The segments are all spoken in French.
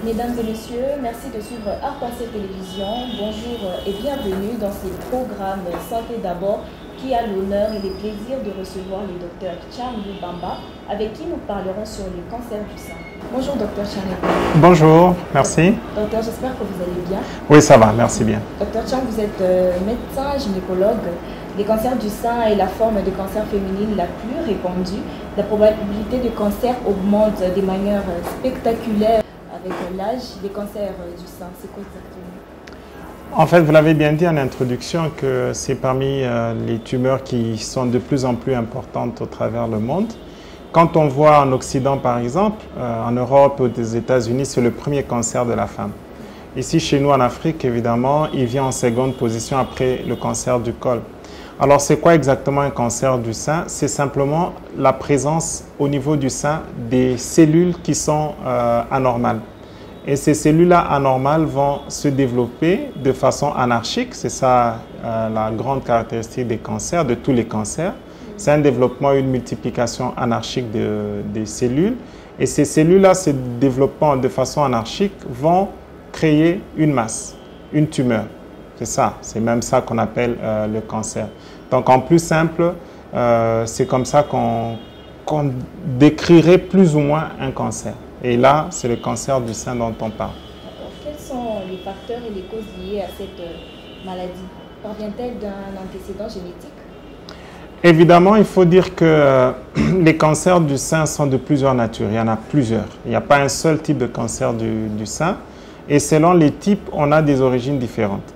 Mesdames et messieurs, merci de suivre Art Passé Télévision. Bonjour et bienvenue dans ce programme Santé d'abord qui a l'honneur et le plaisir de recevoir le docteur Charlie Bamba avec qui nous parlerons sur le cancer du sein. Bonjour docteur Charlie. Bonjour, merci. Docteur, j'espère que vous allez bien. Oui, ça va, merci bien. Docteur Chang, vous êtes médecin gynécologue. Les cancers du sein est la forme de cancer féminine la plus répandue. La probabilité de cancer augmente de manière spectaculaire avec l'âge. Les cancers du sein, c'est quoi exactement? En fait, vous l'avez bien dit en introduction que c'est parmi les tumeurs qui sont de plus en plus importantes au travers le monde. Quand on voit en Occident, par exemple, en Europe ou aux États-Unis, c'est le premier cancer de la femme. Ici, chez nous, en Afrique, évidemment, il vient en seconde position après le cancer du col. Alors, c'est quoi exactement un cancer du sein? C'est simplement la présence au niveau du sein des cellules qui sont anormales. Et ces cellules-là anormales vont se développer de façon anarchique. C'est ça la grande caractéristique des cancers, de tous les cancers. C'est un développement, une multiplication anarchique des cellules. Et ces cellules-là, se développant de façon anarchique, vont créer une masse, une tumeur. C'est ça, c'est même ça qu'on appelle le cancer. Donc en plus simple, c'est comme ça qu'on décrirait plus ou moins un cancer. Et là, c'est le cancer du sein dont on parle. Quels sont les facteurs et les causes liées à cette maladie? Parvient-elle d'un antécédent génétique? Évidemment, il faut dire que les cancers du sein sont de plusieurs natures. Il y en a plusieurs. Il n'y a pas un seul type de cancer du sein. Et selon les types, on a des origines différentes.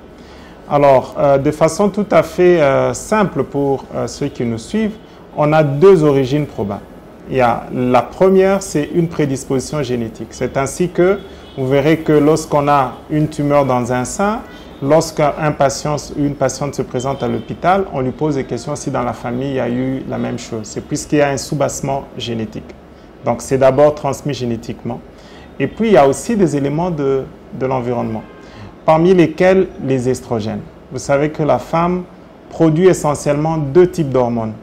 Alors, de façon tout à fait simple pour ceux qui nous suivent, on a deux origines probables. Il y a la première, c'est une prédisposition génétique. C'est ainsi que vous verrez que lorsqu'on a une tumeur dans un sein, lorsqu'un patient ou une patiente se présente à l'hôpital, on lui pose des questions si dans la famille il y a eu la même chose. C'est puisqu'il y a un soubassement génétique. Donc, c'est d'abord transmis génétiquement. Et puis, il y a aussi des éléments de l'environnement, parmi lesquels les estrogènes. Vous savez que la femme produit essentiellement deux types d'hormones.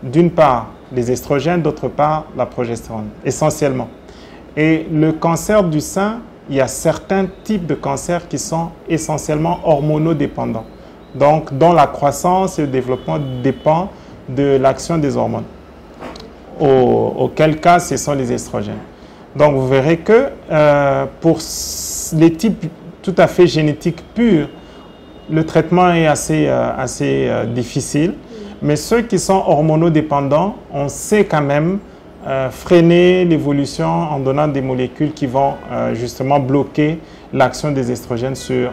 D'une part, les estrogènes, d'autre part, la progestérone, essentiellement. Et le cancer du sein, il y a certains types de cancers qui sont essentiellement hormonodépendants, donc dont la croissance et le développement dépend de l'action des hormones, auquel cas ce sont les estrogènes. Donc vous verrez que pour les types tout à fait génétiques purs, le traitement est assez difficile. Mais ceux qui sont hormonodépendants, on sait quand même freiner l'évolution en donnant des molécules qui vont justement bloquer l'action des estrogènes sur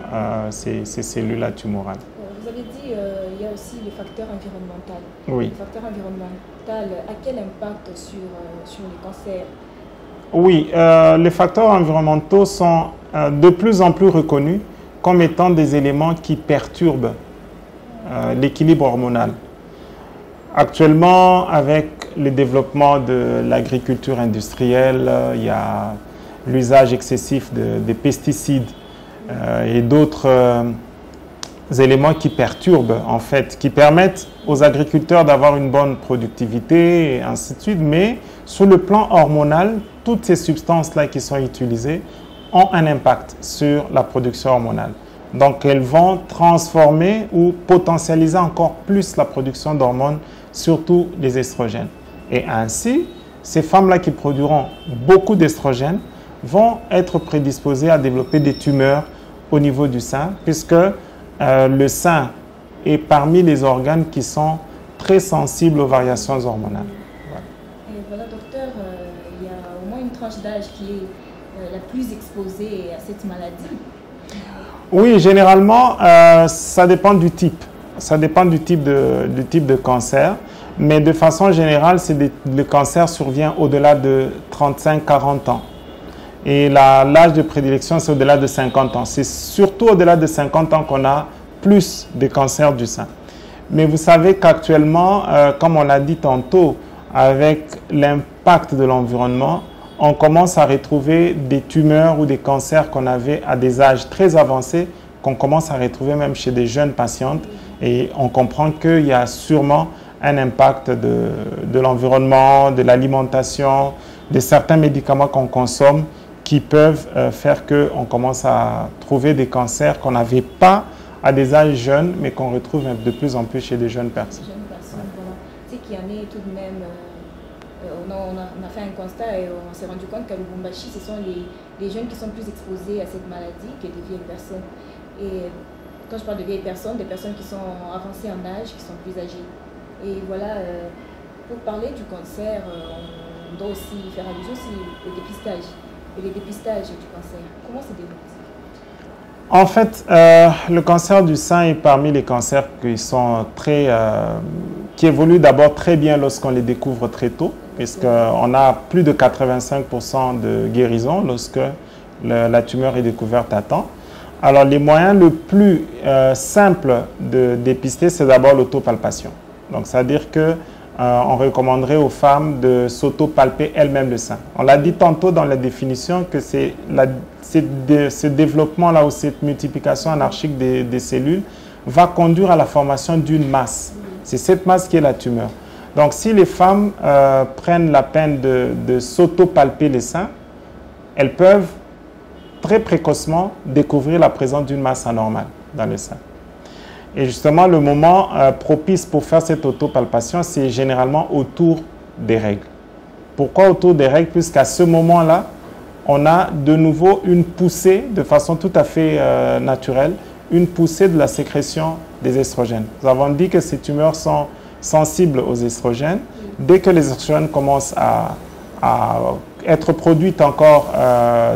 ces cellules-là tumorales. Vous avez dit qu'il y a aussi le facteur environnemental. Oui. Le facteur environnemental a quel impact sur les cancers? Oui, les facteurs environnementaux sont de plus en plus reconnus comme étant des éléments qui perturbent l'équilibre hormonal. Actuellement, avec le développement de l'agriculture industrielle, il y a l'usage excessif des pesticides et d'autres éléments qui perturbent, en fait, qui permettent aux agriculteurs d'avoir une bonne productivité et ainsi de suite. Mais sur le plan hormonal, toutes ces substances-là qui sont utilisées ont un impact sur la production hormonale. Donc, elles vont transformer ou potentialiser encore plus la production d'hormones, surtout les estrogènes. Et ainsi, ces femmes-là qui produiront beaucoup d'estrogènes vont être prédisposées à développer des tumeurs au niveau du sein, puisque le sein est parmi les organes qui sont très sensibles aux variations hormonales. Voilà. Et voilà, docteur, il y a au moins une tranche d'âge qui est la plus exposée à cette maladie. Oui, généralement, ça dépend du type. Ça dépend du type de cancer. Mais de façon générale, le cancer survient au-delà de 35-40 ans. Et l'âge de prédilection, c'est au-delà de 50 ans. C'est surtout au-delà de 50 ans qu'on a plus de cancers du sein. Mais vous savez qu'actuellement, comme on l'a dit tantôt, avec l'impact de l'environnement, on commence à retrouver des tumeurs ou des cancers qu'on avait à des âges très avancés, qu'on commence à retrouver même chez des jeunes patientes. Et on comprend qu'il y a sûrement un impact de l'environnement, de l'alimentation, de certains médicaments qu'on consomme qui peuvent faire qu'on commence à trouver des cancers qu'on n'avait pas à des âges jeunes, mais qu'on retrouve de plus en plus chez des jeunes personnes. Voilà. Tu sais qu'il y en a tout de même, on a fait un constat et on s'est rendu compte qu'à Lubumbashi, ce sont les jeunes qui sont plus exposés à cette maladie que des vieilles personnes. Et quand je parle de vieilles personnes, des personnes qui sont avancées en âge, qui sont plus âgées. Et voilà, pour parler du cancer, on doit aussi faire allusion aussi au dépistage. Et le dépistage du cancer, comment se déroule? En fait, le cancer du sein est parmi les cancers qui évoluent d'abord très bien lorsqu'on les découvre très tôt, puisqu'on a plus de 85% de guérison lorsque la tumeur est découverte à temps. Alors, les moyens le plus simple de dépister, c'est d'abord l'autopalpation. Donc, c'est-à-dire que on recommanderait aux femmes de s'auto-palper elles-mêmes le sein. On l'a dit tantôt dans la définition que c'est ce développement-là ou cette multiplication anarchique des cellules va conduire à la formation d'une masse. C'est cette masse qui est la tumeur. Donc, si les femmes prennent la peine de s'auto-palper les seins, elles peuvent très précocement découvrir la présence d'une masse anormale dans le sein. Et justement, le moment propice pour faire cette autopalpation, c'est généralement autour des règles. Pourquoi autour des règles? Puisqu'à ce moment-là, on a de nouveau une poussée, de façon tout à fait naturelle, une poussée de la sécrétion des estrogènes. Nous avons dit que ces tumeurs sont sensibles aux estrogènes. Dès que les estrogènes commencent à être produites encore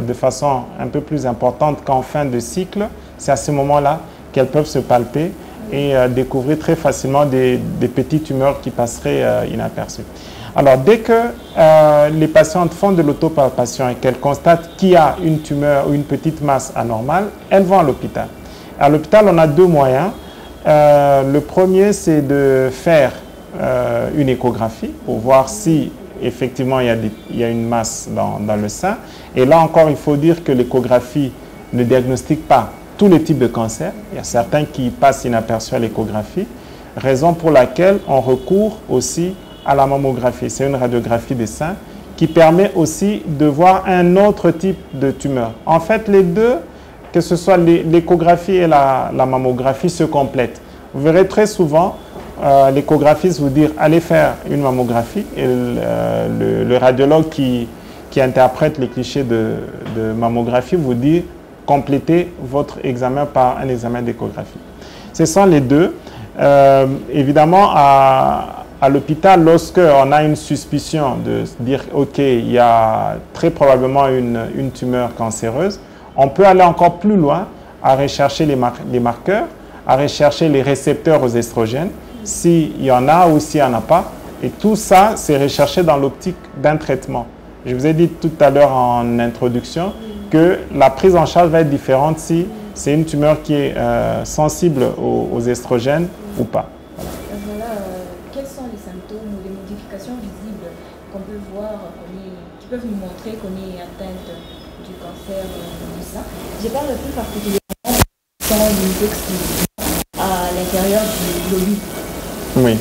de façon un peu plus importante qu'en fin de cycle, c'est à ce moment-là qu'elles peuvent se palper et découvrir très facilement des petites tumeurs qui passeraient inaperçues. Alors, dès que les patientes font de l'autopalpation et qu'elles constatent qu'il y a une tumeur ou une petite masse anormale, elles vont à l'hôpital. À l'hôpital, on a deux moyens. Le premier, c'est de faire une échographie pour voir si effectivement il y a une masse dans le sein. Et là encore, il faut dire que l'échographie ne diagnostique pas tous les types de cancers. Il y a certains qui passent inaperçus à l'échographie, raison pour laquelle on recourt aussi à la mammographie. C'est une radiographie des seins qui permet aussi de voir un autre type de tumeur. En fait, les deux, que ce soit l'échographie et la mammographie, se complètent. Vous verrez très souvent l'échographiste vous dire allez faire une mammographie et le radiologue qui interprète les clichés de mammographie vous dit complétez votre examen par un examen d'échographie. Ce sont les deux. Évidemment, à l'hôpital, lorsqu'on a une suspicion de dire ok, il y a très probablement une tumeur cancéreuse, on peut aller encore plus loin à rechercher les marqueurs, à rechercher les récepteurs aux estrogènes, s'il y en a ou s'il n'y en a pas. Et tout ça, c'est recherché dans l'optique d'un traitement. Je vous ai dit tout à l'heure en introduction que la prise en charge va être différente si c'est une tumeur qui est sensible aux estrogènes ou pas. Voilà, quels sont les symptômes ou les modifications visibles qu'on peut voir, qui peuvent nous montrer qu'on est atteinte du cancer du sein? Je parle plus particulièrement de l'hypoxie à l'intérieur du globule. Oui.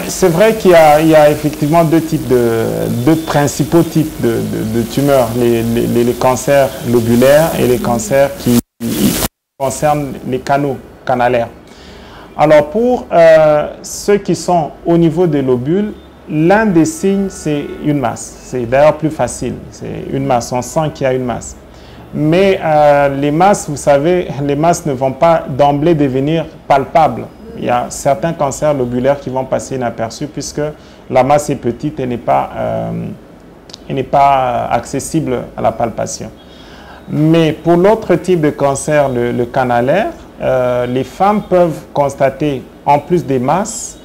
C'est vrai qu'il y a effectivement deux principaux types de tumeurs, les cancers lobulaires et les cancers qui concernent les canaux canalaires. Alors pour ceux qui sont au niveau des lobules, l'un des signes c'est une masse. C'est d'ailleurs plus facile, c'est une masse, on sent qu'il y a une masse. Mais les masses, vous savez, les masses ne vont pas d'emblée devenir palpables. Il y a certains cancers lobulaires qui vont passer inaperçus puisque la masse est petite et n'est pas accessible à la palpation. Mais pour l'autre type de cancer, le canalaire, les femmes peuvent constater, en plus des masses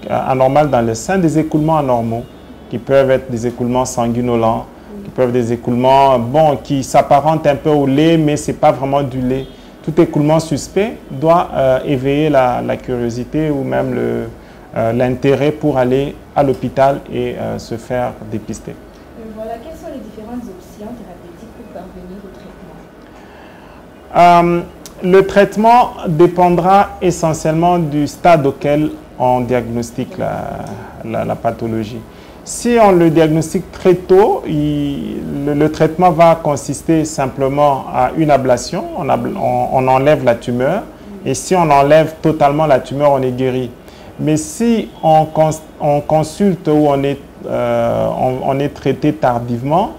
anormales dans le sein, des écoulements anormaux qui peuvent être des écoulements sanguinolents, qui peuvent être des écoulements qui s'apparentent un peu au lait, mais ce n'est pas vraiment du lait. Tout écoulement suspect doit éveiller la curiosité ou même l'intérêt pour aller à l'hôpital et se faire dépister. Voilà, quelles sont les différentes options thérapeutiques pour parvenir au traitement? Le traitement dépendra essentiellement du stade auquel on diagnostique la pathologie. Si on le diagnostique très tôt, le traitement va consister simplement à une ablation, on enlève la tumeur, et si on enlève totalement la tumeur, on est guéri. Mais si on consulte ou on est traité tardivement,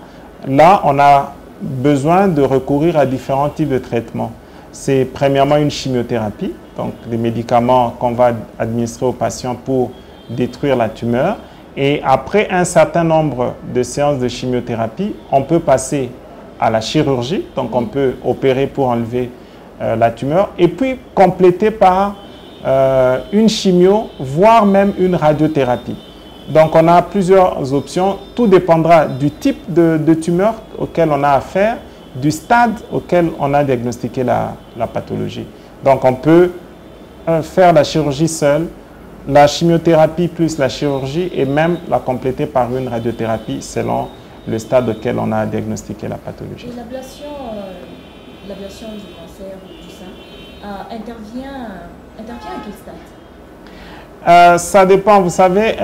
là, on a besoin de recourir à différents types de traitements. C'est premièrement une chimiothérapie, donc des médicaments qu'on va administrer aux patients pour détruire la tumeur. Et après un certain nombre de séances de chimiothérapie, on peut passer à la chirurgie, donc on peut opérer pour enlever la tumeur, et puis compléter par une chimio, voire même une radiothérapie. Donc on a plusieurs options, tout dépendra du type de tumeur auquel on a affaire, du stade auquel on a diagnostiqué la pathologie. Donc on peut faire la chirurgie seule, la chimiothérapie plus la chirurgie et même la compléter par une radiothérapie selon le stade auquel on a diagnostiqué la pathologie. Et l'ablation du cancer du sein intervient à quel stade? Ça dépend. Vous savez,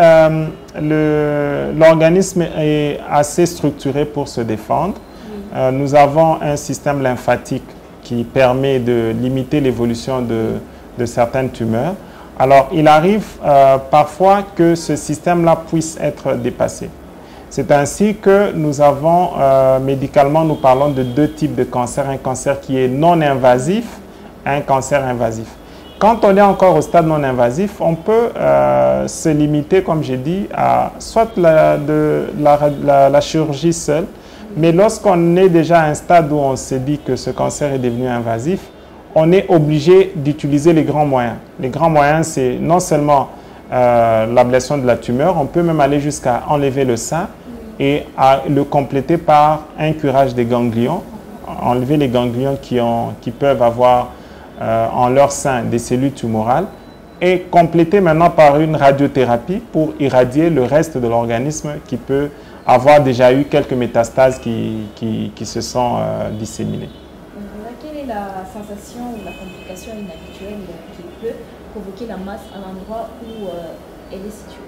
l'organisme est assez structuré pour se défendre. Oui. Nous avons un système lymphatique qui permet de limiter l'évolution de certaines tumeurs. Alors, il arrive parfois que ce système-là puisse être dépassé. C'est ainsi que nous avons, médicalement, nous parlons de deux types de cancers. Un cancer qui est non invasif, un cancer invasif. Quand on est encore au stade non invasif, on peut se limiter, comme j'ai dit, à soit la chirurgie seule, mais lorsqu'on est déjà à un stade où on se dit que ce cancer est devenu invasif, on est obligé d'utiliser les grands moyens. Les grands moyens, c'est non seulement l'ablation de la tumeur, on peut même aller jusqu'à enlever le sein et à le compléter par un curage des ganglions, enlever les ganglions qui peuvent avoir en leur sein des cellules tumorales et compléter maintenant par une radiothérapie pour irradier le reste de l'organisme qui peut avoir déjà eu quelques métastases qui se sont disséminées. Quelle est la sensation ou la complication inhabituelle qui peut provoquer la masse à l'endroit où elle est située?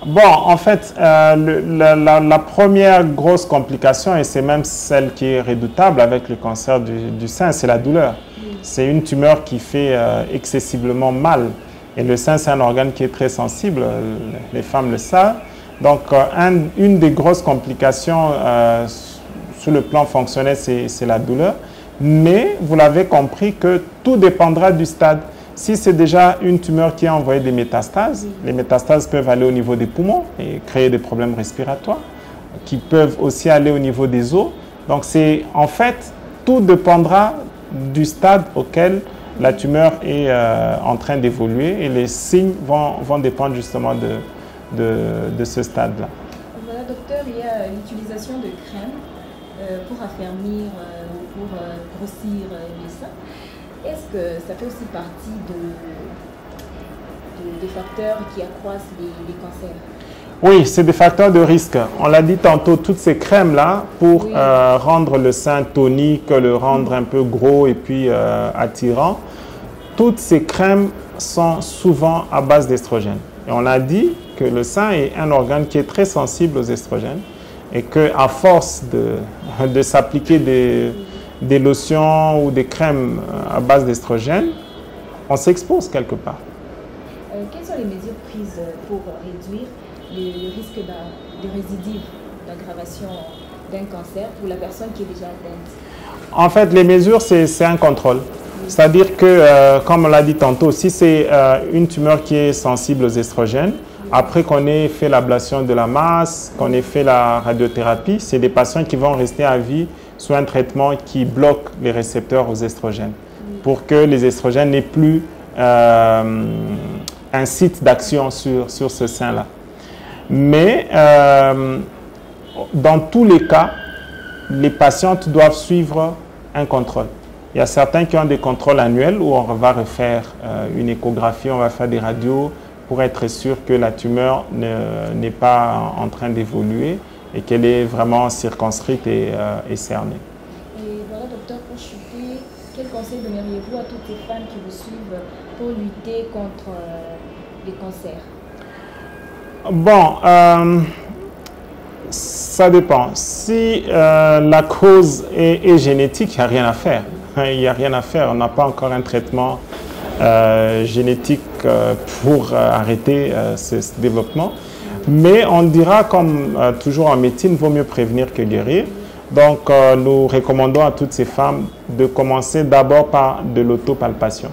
Bon, en fait, la première grosse complication, et c'est même celle qui est redoutable avec le cancer du sein, c'est la douleur. Oui. C'est une tumeur qui fait excessivement mal. Et le sein, c'est un organe qui est très sensible, les femmes le savent. Donc, une des grosses complications sur le plan fonctionnel, c'est la douleur. Mais vous l'avez compris que tout dépendra du stade. Si c'est déjà une tumeur qui a envoyé des métastases, les métastases peuvent aller au niveau des poumons et créer des problèmes respiratoires, qui peuvent aussi aller au niveau des os. Donc, en fait, tout dépendra du stade auquel la tumeur est en train d'évoluer et les signes vont dépendre justement de ce stade-là. Voilà, docteur, il y a l'utilisation de crèmes pour affermir ou pour grossir les seins. Est-ce que ça fait aussi partie des facteurs qui accroissent les cancers? Oui, c'est des facteurs de risque. On l'a dit tantôt, toutes ces crèmes-là, pour rendre le sein tonique, le rendre un peu gros et puis attirant, toutes ces crèmes sont souvent à base d'estrogène. Et on a dit que le sein est un organe qui est très sensible aux estrogènes et qu'à force de s'appliquer des lotions ou des crèmes à base d'estrogène, on s'expose quelque part. Quelles sont les mesures prises pour réduire le risque de récidive, d'aggravation d'un cancer pour la personne qui est déjà atteinte? En fait, les mesures, c'est un contrôle. C'est-à-dire que, comme on l'a dit tantôt, si c'est une tumeur qui est sensible aux estrogènes, après qu'on ait fait l'ablation de la masse, qu'on ait fait la radiothérapie, c'est des patients qui vont rester à vie sous un traitement qui bloque les récepteurs aux estrogènes pour que les estrogènes n'aient plus un site d'action sur ce sein-là. Mais dans tous les cas, les patientes doivent suivre un contrôle. Il y a certains qui ont des contrôles annuels où on va refaire une échographie, on va faire des radios pour être sûr que la tumeur n'est pas en train d'évoluer et qu'elle est vraiment circonscrite et cernée. Et voilà, docteur, pour chuter, quel conseil donneriez-vous à toutes les femmes qui vous suivent pour lutter contre les cancers? Bon, ça dépend. Si la cause est génétique, il n'y a rien à faire. Il n'y a rien à faire. On n'a pas encore un traitement génétique pour arrêter ce développement. Mais on dira, comme toujours en médecine, il vaut mieux prévenir que guérir. Donc, nous recommandons à toutes ces femmes de commencer d'abord par de l'autopalpation.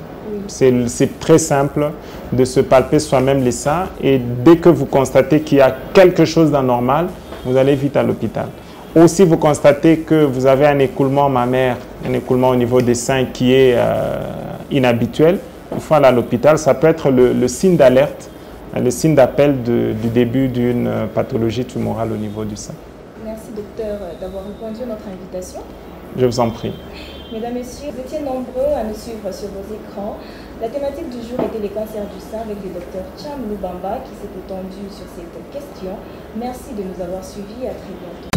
C'est très simple de se palper soi-même les seins et dès que vous constatez qu'il y a quelque chose d'anormal, vous allez vite à l'hôpital. Ou si vous constatez que vous avez un écoulement mammaire, un écoulement au niveau des seins qui est inhabituel, il faut aller à l'hôpital. Ça peut être le signe d'alerte, le signe d'appel du début d'une pathologie tumorale au niveau du sein. Merci docteur d'avoir répondu à notre invitation. Je vous en prie. Mesdames, Messieurs, vous étiez nombreux à nous suivre sur vos écrans. La thématique du jour était les cancers du sein avec le docteur Cham Lubamba qui s'est étendu sur cette question. Merci de nous avoir suivis. À très bientôt.